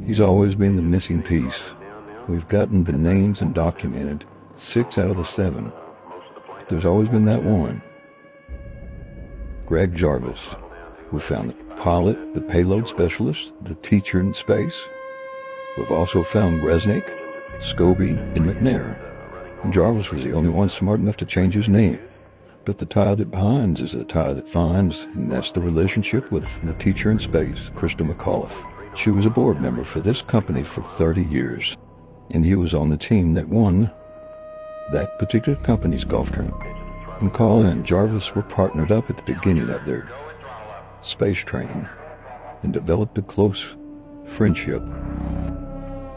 He's always been the missing piece. We've gotten the names and documented 6 out of the 7. But there's always been that one. Greg Jarvis. We found the pilot, the payload specialist, the teacher in space. We've also found Resnick, Scobie, and McNair. Jarvis was the only one smart enough to change his name. But the tie that binds is the tie that finds, and that's the relationship with the teacher in space, Krista McAuliffe. She was a board member for this company for 30 years, and he was on the team that won that particular company's golf tournament. And Colin and Jarvis were partnered up at the beginning of their space training and developed a close friendship.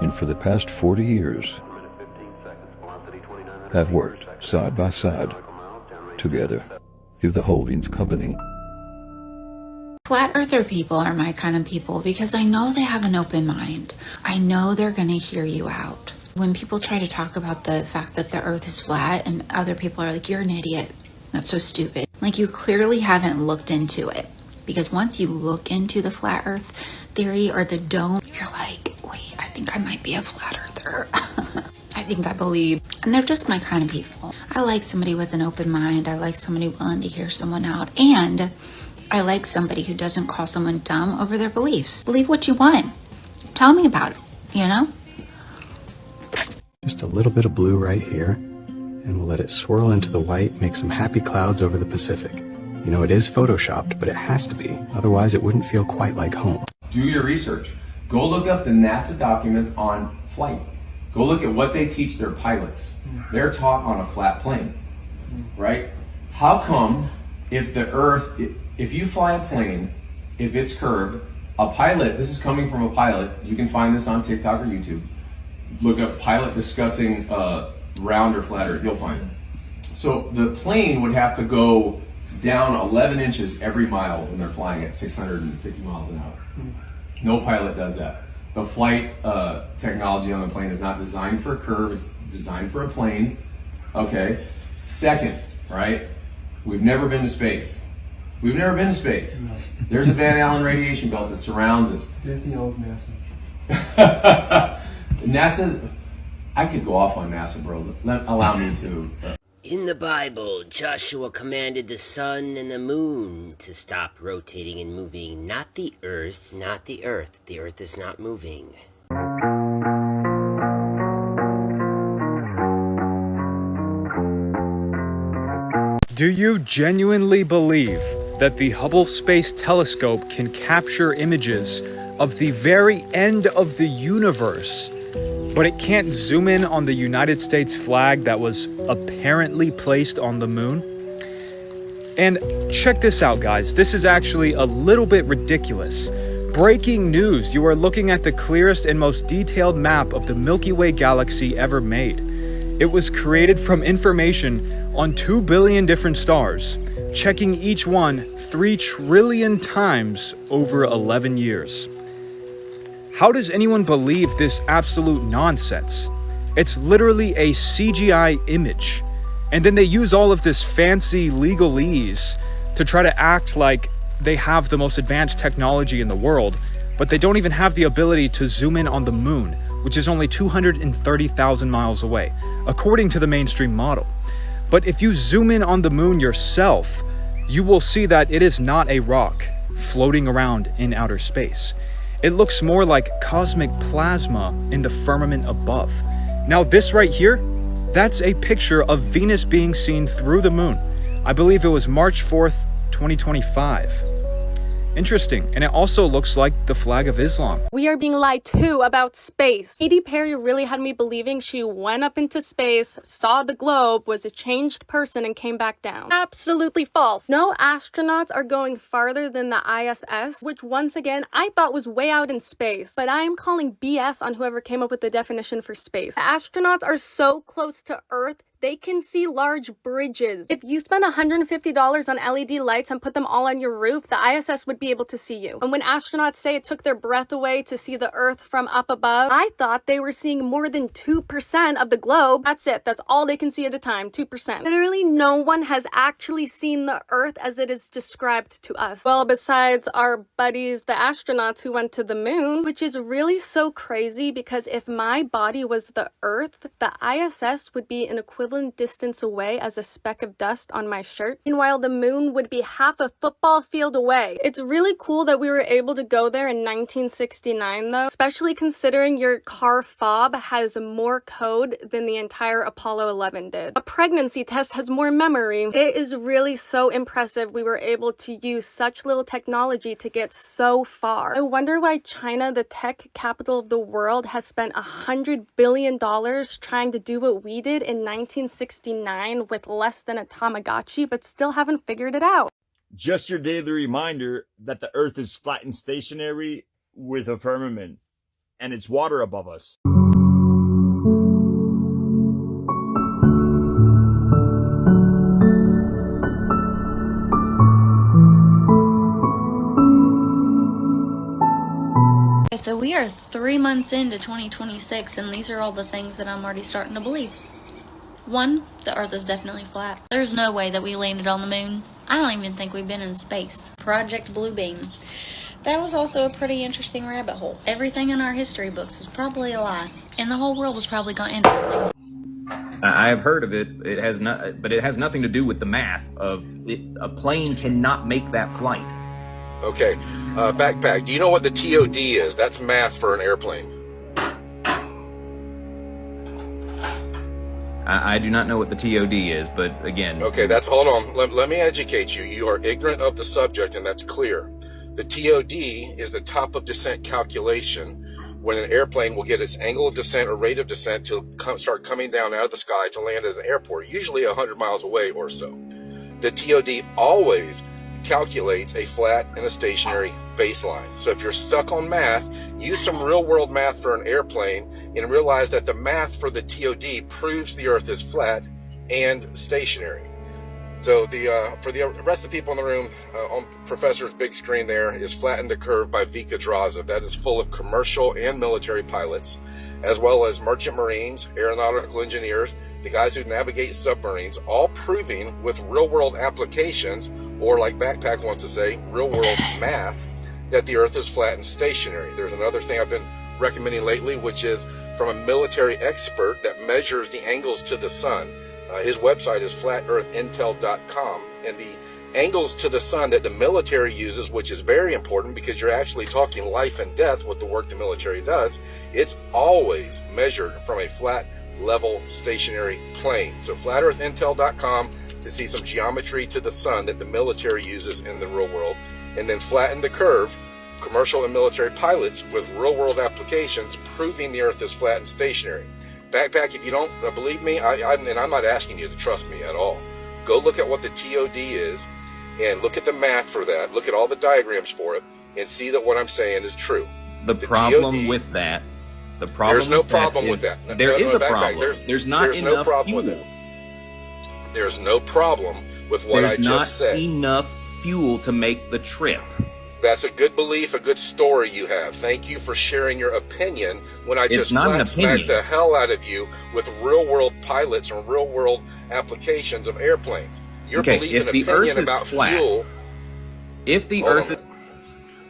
And for the past 40 years, have worked side by side together through the holdings company. Flat earther people are my kind of people because I know they have an open mind. I know they're going to hear you out. When people try to talk about the fact that the earth is flat and other people are like, you're an idiot, that's so stupid. Like, you clearly haven't looked into it. Because once you look into the flat earth theory or the dome, you're like, wait, I think I might be a flat earther. I think I believe. And they're just my kind of people. I like somebody with an open mind. I like somebody willing to hear someone out. And I like somebody who doesn't call someone dumb over their beliefs. Believe what you want. Tell me about it, you know? Just a little bit of blue right here, and we'll let it swirl into the white, make some happy clouds over the Pacific. You know, it is photoshopped, but it has to be. Otherwise, it wouldn't feel quite like home. Do your research. Go look up the NASA documents on flight. Go look at what they teach their pilots. They're taught on a flat plane, right? How come if the Earth, if you fly a plane, if it's curved, a pilot, this is coming from a pilot, you can find this on TikTok or YouTube. Look up pilot discussing round or flat Earth, you'll find it. So the plane would have to go down 11 inches every mile when they're flying at 650 miles an hour. No pilot does that. The flight technology on the plane is not designed for a curve, it's designed for a plane. Okay. Second, right? We've never been to space. We've never been to space. No. There's a Van Allen radiation belt that surrounds us. Disney owns NASA. NASA, I could go off on NASA, bro. Allow me to. In the Bible, Joshua commanded the sun and the moon to stop rotating and moving. Not the earth, not the earth. The earth is not moving. Do you genuinely believe that the Hubble Space Telescope can capture images of the very end of the universe, but it can't zoom in on the United States flag that was apparently placed on the moon? And check this out, guys. This is actually a little bit ridiculous. Breaking news, you are looking at the clearest and most detailed map of the Milky Way galaxy ever made. It was created from information on 2 billion different stars, checking each one 3 trillion times over 11 years. How does anyone believe this absolute nonsense? It's literally a CGI image. And then they use all of this fancy legalese to try to act like they have the most advanced technology in the world, but they don't even have the ability to zoom in on the moon, which is only 230,000 miles away, according to the mainstream model. But if you zoom in on the moon yourself, you will see that it is not a rock floating around in outer space. It looks more like cosmic plasma in the firmament above. Now this right here, that's a picture of Venus being seen through the moon. I believe it was March 4th, 2025. Interesting, and it also looks like the flag of Islam. We are being lied to about space. Katy Perry really had me believing she went up into space, saw the globe, was a changed person, and came back down. Absolutely false. No astronauts are going farther than the ISS, which once again, I thought was way out in space. But I am calling BS on whoever came up with the definition for space. The astronauts are so close to Earth, they can see large bridges. If you spend $150 on LED lights and put them all on your roof, the ISS would be able to see you. And when astronauts say it took their breath away to see the Earth from up above, I thought they were seeing more than 2% of the globe. That's it. That's all they can see at a time, 2%. Literally no one has actually seen the Earth as it is described to us. Well, besides our buddies, the astronauts who went to the moon, which is really so crazy because if my body was the Earth, the ISS would be an equivalent distance away as a speck of dust on my shirt. Meanwhile, the moon would be half a football field away. It's really cool that we were able to go there in 1969 though, especially considering your car fob has more code than the entire Apollo 11 did. A pregnancy test has more memory. It is really so impressive we were able to use such little technology to get so far. I wonder why China, the tech capital of the world, has spent $100 billion trying to do what we did in 1969 with less than a Tamagotchi, but still haven't figured it out. Just your daily reminder that the Earth is flat and stationary with a firmament, and it's water above us. So we are 3 months into 2026, and these are all the things that I'm already starting to believe. 1, the Earth is definitely flat. There's no way that we landed on the moon. I don't even think we've been in space. Project Bluebeam. That was also a pretty interesting rabbit hole. Everything in our history books was probably a lie, and the whole world was probably going to end us. I have heard of it. It has not, but it has nothing to do with the math of it. A plane cannot make that flight. Okay, backpack. Do you know what the TOD is? That's math for an airplane. I do not know what the TOD is, but again... Okay, hold on. Let me educate you. You are ignorant of the subject, and that's clear. The TOD is the top of descent calculation when an airplane will get its angle of descent or rate of descent to start coming down out of the sky to land at an airport, usually 100 miles away or so. The TOD always calculates a flat and a stationary baseline. So if you're stuck on math, use some real world math for an airplane and realize that the math for the TOD proves the Earth is flat and stationary. So for the rest of the people in the room, on Professor's big screen there is Flatten the Curve by Vika Draza. That is full of commercial and military pilots, as well as merchant marines, aeronautical engineers, the guys who navigate submarines, all proving with real-world applications, or like Backpack wants to say, real-world math, that the Earth is flat and stationary. There's another thing I've been recommending lately, which is from a military expert that measures the angles to the sun. His website is flatearthintel.com, and the angles to the sun that the military uses, which is very important because you're actually talking life and death with the work the military does, it's always measured from a flat, level, stationary plane. So flatearthintel.com to see some geometry to the sun that the military uses in the real world, and then Flatten the Curve, commercial and military pilots with real-world applications proving the Earth is flat and stationary. Backpack, if you don't believe me, and I'm not asking you to trust me at all, go look at what the TOD is and look at the math for that. Look at all the diagrams for it and see that what I'm saying is true. The problem with that, there's no problem with that. There is a problem. There's not enough fuel. There's no problem with what I just said. There's not enough fuel to make the trip. That's a good belief, a good story you have. Thank you for sharing your opinion when I just flat smacked the hell out of you with real-world pilots and real-world applications of airplanes. Your belief and opinion about fuel... If the Earth is...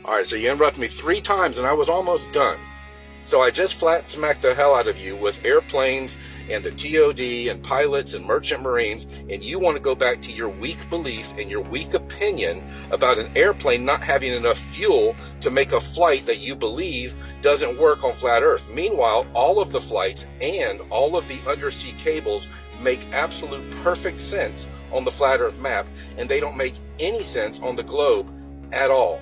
All right, so you interrupted me 3 times, and I was almost done. So I just flat smacked the hell out of you with airplanes and the TOD and pilots and merchant marines, and you want to go back to your weak belief and your weak opinion about an airplane not having enough fuel to make a flight that you believe doesn't work on flat Earth. Meanwhile, all of the flights and all of the undersea cables make absolute perfect sense on the flat Earth map, and they don't make any sense on the globe at all.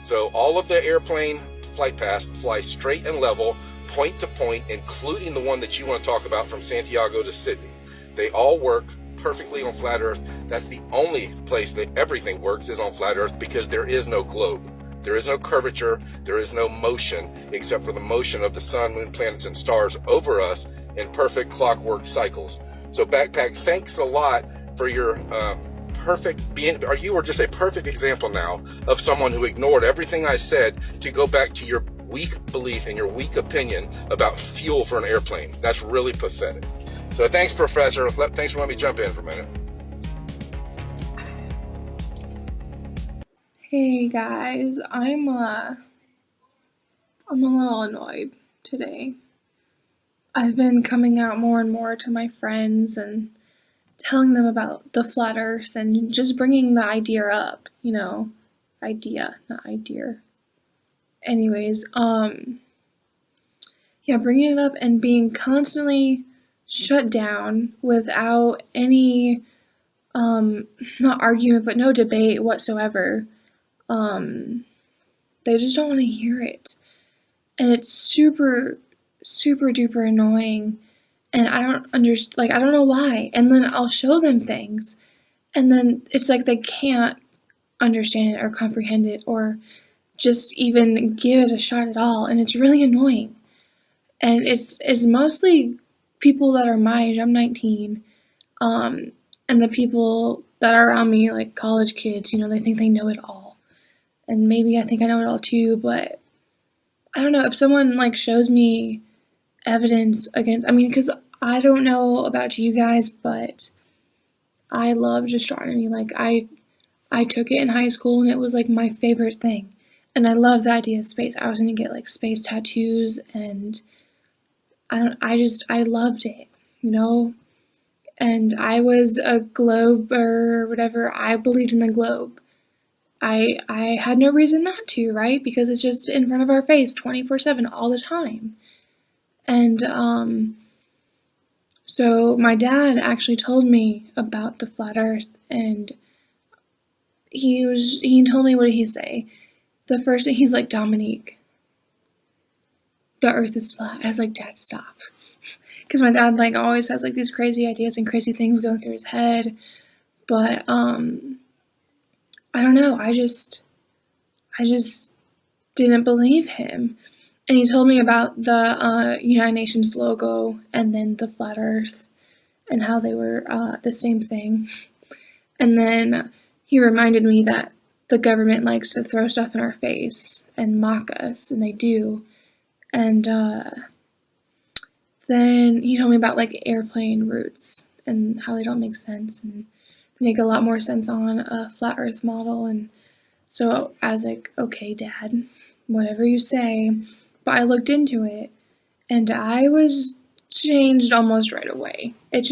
So all of the airplane flight paths fly straight and level, point to point, including the one that you want to talk about from Santiago to Sydney. They all work perfectly on flat Earth. That's the only place that everything works is on flat Earth, because there is no globe. There is no curvature. There is no motion except for the motion of the sun, moon, planets, and stars over us in perfect clockwork cycles. So Backpack, thanks a lot for your you were just a perfect example now of someone who ignored everything I said to go back to your weak belief and your weak opinion about fuel for an airplane. That's really pathetic. So thanks, Professor. Thanks for letting me jump in for a minute. Hey guys, I'm a little annoyed today. I've been coming out more and more to my friends and telling them about the flat earth and just bringing the idea up, idea, not idea. Anyways, bringing it up and being constantly shut down without any, not argument, but no debate whatsoever. They just don't want to hear it. And it's super, super duper annoying. And I don't understand, I don't know why. And then I'll show them things. And then it's like they can't understand it or comprehend it or just even give it a shot at all. And it's really annoying. And it's mostly people that are my age. I'm 19. And the people that are around me, like college kids, they think they know it all. And maybe I think I know it all too, but I don't know. If someone shows me evidence against, because I don't know about you guys, but I loved astronomy. I took it in high school and it was my favorite thing. And I love the idea of space. I was gonna get space tattoos and I loved it, And I was a globe or whatever. I believed in the globe. I had no reason not to, right? Because it's just in front of our face 24/7 all the time. And so my dad actually told me about the flat earth, and he told me, what did he say? The first thing, he's like, Dominique, the earth is flat. I was like, Dad, stop. Because my dad always has these crazy ideas and crazy things going through his head. But I don't know, I just didn't believe him. And he told me about the United Nations logo and then the flat earth and how they were the same thing. And then he reminded me that the government likes to throw stuff in our face and mock us, and they do. And then he told me about airplane routes and how they don't make sense and they make a lot more sense on a flat earth model. And so I was like, okay, Dad, whatever you say. But I looked into it and I was changed almost right away. It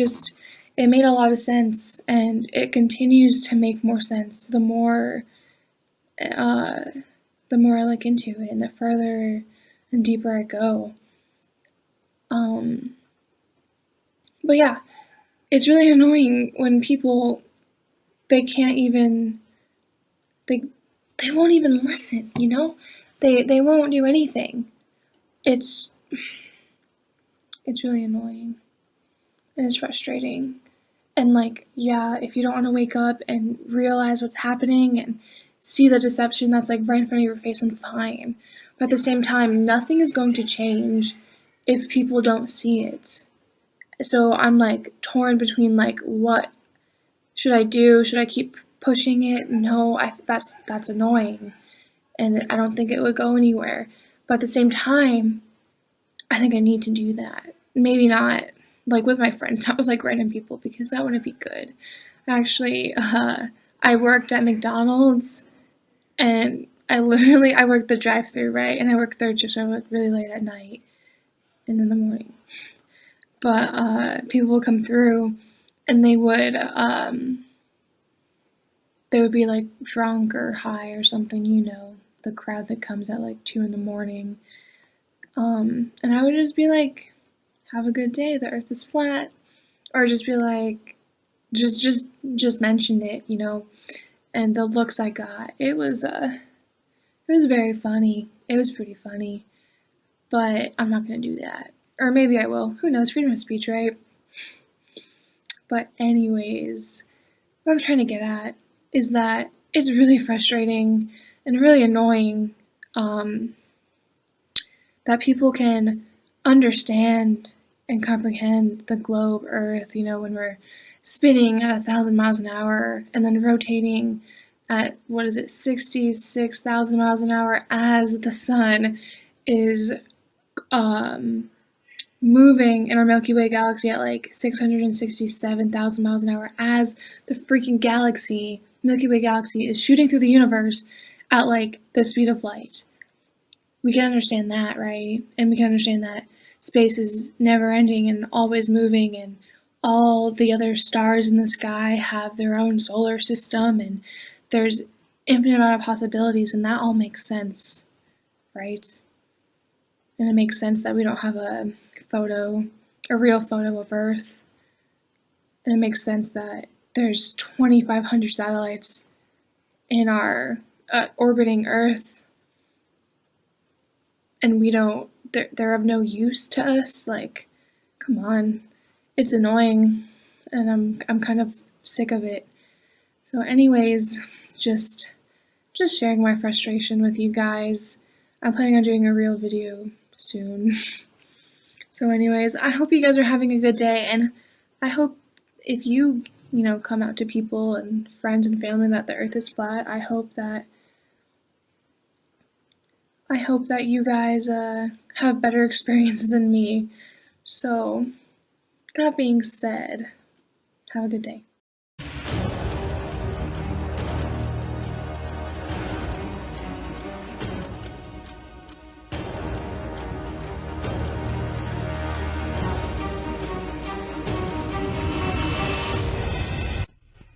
made a lot of sense, and it continues to make more sense the more I look into it and the further and deeper I go. But yeah, it's really annoying when people, they can't even, they won't even listen, They won't do anything. It's really annoying. And it's frustrating. And if you don't want to wake up and realize what's happening and see the deception that's right in front of your face, and fine. But at the same time, nothing is going to change if people don't see it. So I'm torn between what should I do? Should I keep pushing it? No, that's annoying. And I don't think it would go anywhere. But at the same time, I think I need to do that. Maybe not with my friends, not with random people, because that wouldn't be good. Actually, I worked at McDonald's, and I worked the drive-thru, right? And I worked third shift, so I worked really late at night and in the morning. But people would come through, and they would be drunk or high or something, the crowd that comes at 2 a.m. And I would just be have a good day, the earth is flat. Or just be just mention it, And the looks I got, it was very funny. It was pretty funny. But I'm not gonna do that. Or maybe I will. Who knows? Freedom of speech, right? But anyways, what I'm trying to get at is that it's really frustrating and really annoying that people can understand and comprehend the globe Earth, when we're spinning at 1,000 miles an hour and then rotating at 66,000 miles an hour as the sun is moving in our Milky Way galaxy at like 667,000 miles an hour, as the freaking Milky Way galaxy is shooting through the universe at like the speed of light. We can understand that, right? And we can understand that space is never ending and always moving, and all the other stars in the sky have their own solar system, and there's infinite amount of possibilities, and that all makes sense, right? And it makes sense that we don't have a real photo of Earth. And it makes sense that there's 2,500 satellites in our orbiting Earth, and they're of no use to us. Like, come on, it's annoying, and I'm kind of sick of it. So, anyways, just sharing my frustration with you guys. I'm planning on doing a real video soon. So, anyways, I hope you guys are having a good day, and I hope if you come out to people and friends and family that the Earth is flat, I hope that you guys have better experiences than me. So, that being said, have a good day.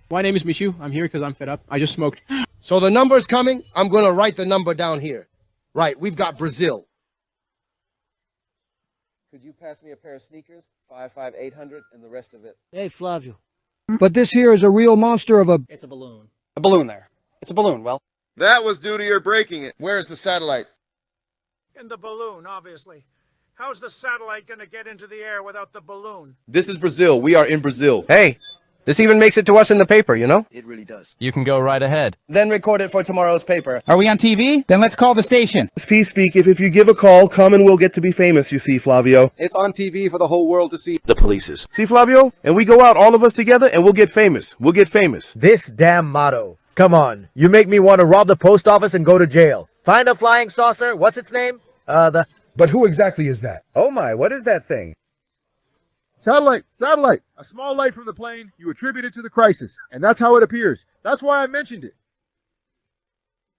My name is Mishu. I'm here because I'm fed up. I just smoked. So the number's coming. I'm going to write the number down here. Right, we've got Brazil. Could you pass me a pair of sneakers? 55800 and the rest of it. Hey, Flavio. But this here is a real monster of a... It's a balloon. A balloon there. It's a balloon, well. That was due to your breaking it. Where's the satellite? In the balloon, obviously. How's the satellite going to get into the air without the balloon? This is Brazil. We are in Brazil. Hey, this even makes it to us in the paper, It really does. You can go right ahead. Then record it for tomorrow's paper. Are we on TV? Then let's call the station. Peace speak. If you give a call, come and we'll get to be famous, you see, Flavio. It's on TV for the whole world to see. The polices. See, Flavio? And we go out, all of us together, and we'll get famous. We'll get famous. This damn motto. Come on. You make me want to rob the post office and go to jail. Find a flying saucer. What's its name? But who exactly is that? Oh my, what is that thing? Satellite! A small light from the plane, you attribute it to the crisis, and that's how it appears. That's why I mentioned it.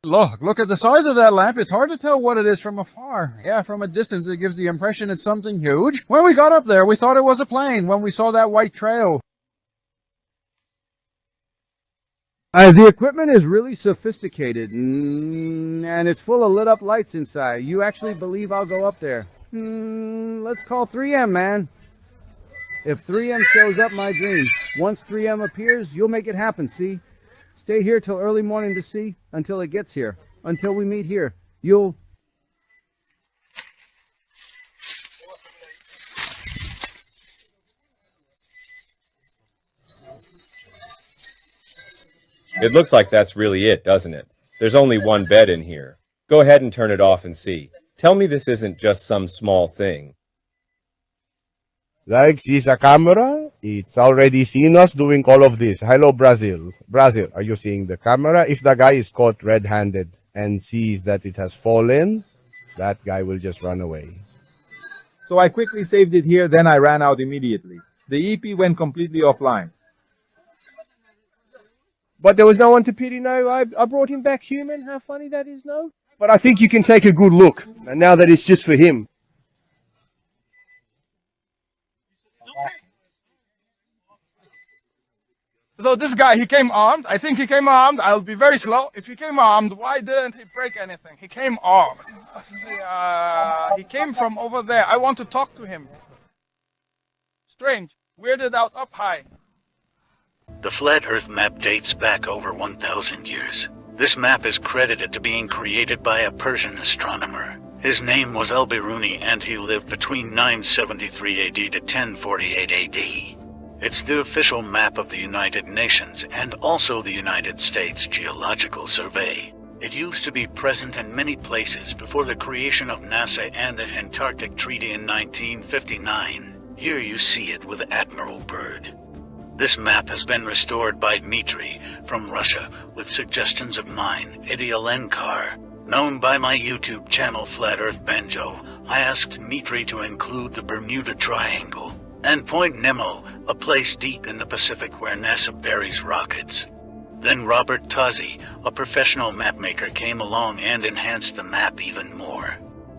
Look at the size of that lamp. It's hard to tell what it is from afar. Yeah, from a distance it gives the impression it's something huge. When we got up there, we thought it was a plane when we saw that white trail. The equipment is really sophisticated, and it's full of lit up lights inside. You actually believe I'll go up there? Let's call 3M, man. If 3M shows up, my dream. Once 3M appears, you'll make it happen, see? Stay here till early morning to see, until it gets here. Until we meet here. You'll... It looks like that's really it, doesn't it? There's only one bed in here. Go ahead and turn it off and see. Tell me this isn't just some small thing. Like, sees a camera? It's already seen us doing all of this. Hello, Brazil. Brazil, are you seeing the camera? If the guy is caught red-handed and sees that it has fallen, that guy will just run away. So I quickly saved it here, then I ran out immediately. The EP went completely offline. But there was no one to pity, no? I brought him back human. How funny that is, no? But I think you can take a good look, now that it's just for him. So this guy, he came armed. I think he came armed. I'll be very slow. If he came armed, why didn't he break anything? He came armed. He came from over there. I want to talk to him. Strange. Weirded out up high. The flat Earth map dates back over 1,000 years. This map is credited to being created by a Persian astronomer. His name was Al-Biruni, and he lived between 973 AD to 1048 AD. It's the official map of the United Nations and also the United States Geological Survey. It used to be present in many places before the creation of NASA and the Antarctic Treaty in 1959. Here you see it with Admiral Byrd. This map has been restored by Dmitry from Russia with suggestions of mine, Eddie Alenkar. Known by my YouTube channel Flat Earth Banjo, I asked Dmitry to include the Bermuda Triangle and Point Nemo, a place deep in the Pacific where NASA buries rockets. Then Robert Tozzi, a professional mapmaker, came along and enhanced the map even more.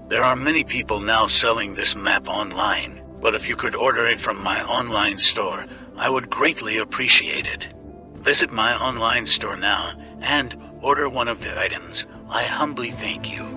There are many people now selling this map online, but if you could order it from my online store, I would greatly appreciate it. Visit my online store now and order one of the items. I humbly thank you.